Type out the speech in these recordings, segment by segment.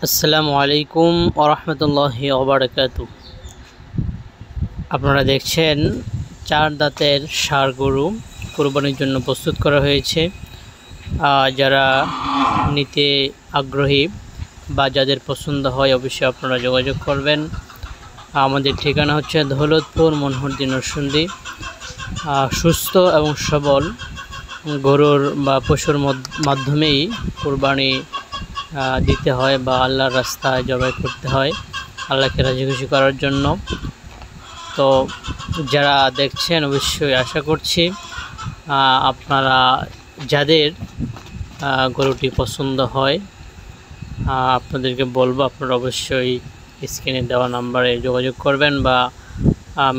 আসসালামু আলাইকুম ওয়া রাহমাতুল্লাহি ওয়া বারাকাতুহু। আপনারা দেখছেন চার দাঁতের ষাঁড় গরু কুরবানির জন্য প্রস্তুত করা হয়েছে। যারা নিতে আগ্রহী বা যাদের পছন্দ হয় অবশ্যই আপনারা যোগাযোগ করবেন। আমাদের ঠিকানা হচ্ছে দৌলতপুর মনহরদী নরসিংদী। সুস্থ এবং সবল গরুর বা পশুর মাধ্যমেই কুরবানি দিতে হয় বা আল্লাহর রাস্তায় জবাই করতে হয় আল্লাহকে রাজি খুশি করার জন্য। তো যারা দেখছেন অবশ্যই আশা করছি আপনারা যাদের গরুটি পছন্দ হয় আপনাদেরকে বলবো আপনারা অবশ্যই স্ক্রিনে দেওয়া নাম্বারে যোগাযোগ করবেন বা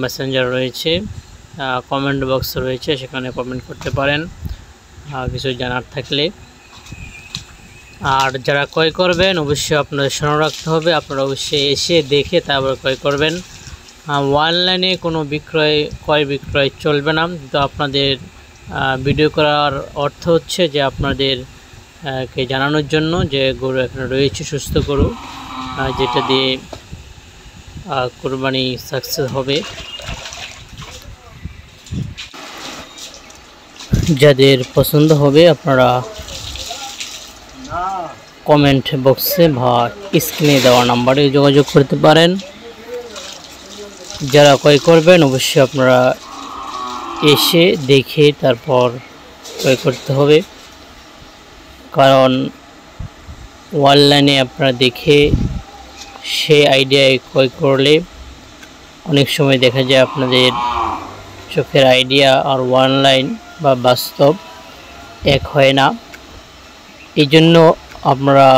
মেসেঞ্জার রয়েছে, কমেন্ট বক্স রয়েছে, সেখানে কমেন্ট করতে পারেন কিছু জানার থাকলে। আর যারা ক্রয় করবেন অবশ্যই আপনাদের স্মরণ রাখতে হবে আপনারা অবশ্যই এসে দেখে তারপর ক্রয় করবেন। অনলাইনে কোনো ক্রয় বিক্রয় চলবে না। তো আপনাদের ভিডিও করার অর্থ হচ্ছে যে আপনাদেরকে জানানোর জন্য যে গরু এখানে রয়েছে সুস্থ গরু, যেটা দিয়ে কুরবানি সাকসেস হবে। যাদের পছন্দ হবে আপনারা কমেন্ট বক্সে বা স্ক্রিনে দেওয়া নাম্বারে যোগাযোগ করতে পারেন। যারা ক্রয় করবেন অবশ্যই আপনারা এসে দেখে তারপর ক্রয় করতে হবে, কারণ অনলাইনে আপনারা দেখে সেই আইডিয়ায় ক্রয় করলে অনেক সময় দেখা যায় আপনাদের চোখের আইডিয়া আর অনলাইন বা বাস্তব এক হয় না। এই জন্য আপনারা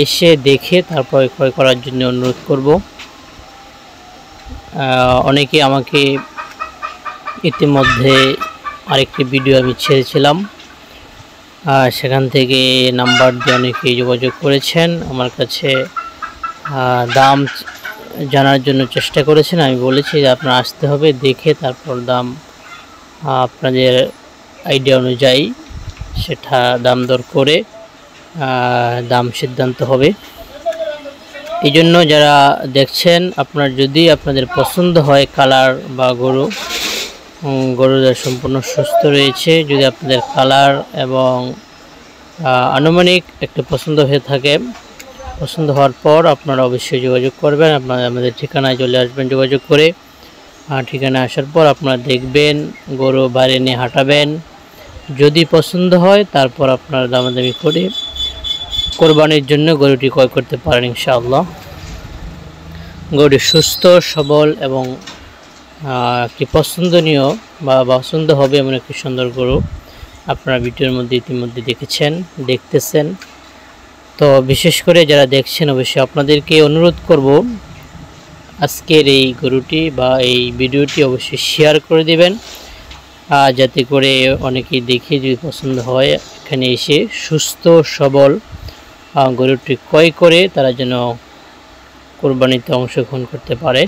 এসে দেখে তারপর ক্রয় করার জন্য অনুরোধ করব। অনেকে আমাকে ইতিমধ্যে আরেকটি ভিডিও আমি ছেড়েছিলাম, সেখান থেকে নাম্বার দিয়ে অনেকেই যোগাযোগ করেছেন আমার কাছে, দাম জানার জন্য চেষ্টা করেছেন। আমি বলেছি যে আপনারা আসতে হবে, দেখে তারপর দাম আপনাদের আইডিয়া অনুযায়ী সেটা দাম দর করে দাম সিদ্ধান্ত হবে। এই জন্য যারা দেখছেন যদি আপনাদের পছন্দ হয় কালার বা গরুদের সম্পূর্ণ সুস্থ রয়েছে, যদি আপনাদের কালার এবং আনুমানিক একটা পছন্দ হয়ে থাকে, পছন্দ হওয়ার পর আপনারা অবশ্যই যোগাযোগ করবেন। আপনারা আমাদের ঠিকানায় চলে আসবেন যোগাযোগ করে। ঠিকানায় আসার পর আপনারা দেখবেন, গরু বাইরে নিয়ে হাঁটাবেন, যদি পছন্দ হয় তারপর আপনারা দামাদামি করে কোরবানির জন্য গরুটি ক্রয় করতে পারেন ইনশাআল্লাহ। গরুটি সুস্থ সবল এবং একটি পছন্দনীয় বা পছন্দ হবে এমন একটি সুন্দর গরু আপনারা ভিডিওর মধ্যে ইতিমধ্যে দেখতেছেন। তো বিশেষ করে যারা দেখছেন অবশ্যই আপনাদেরকে অনুরোধ করব আজকের এই গরুটি বা এই ভিডিওটি অবশ্যই শেয়ার করে দিবেন, যাতে করে অনেকেই দেখে যদি পছন্দ হয় এখানে এসে সুস্থ সবল গরুটি ক্রয় করে তারা যেন কোরবানিতে অংশগ্রহণ করতে পারে।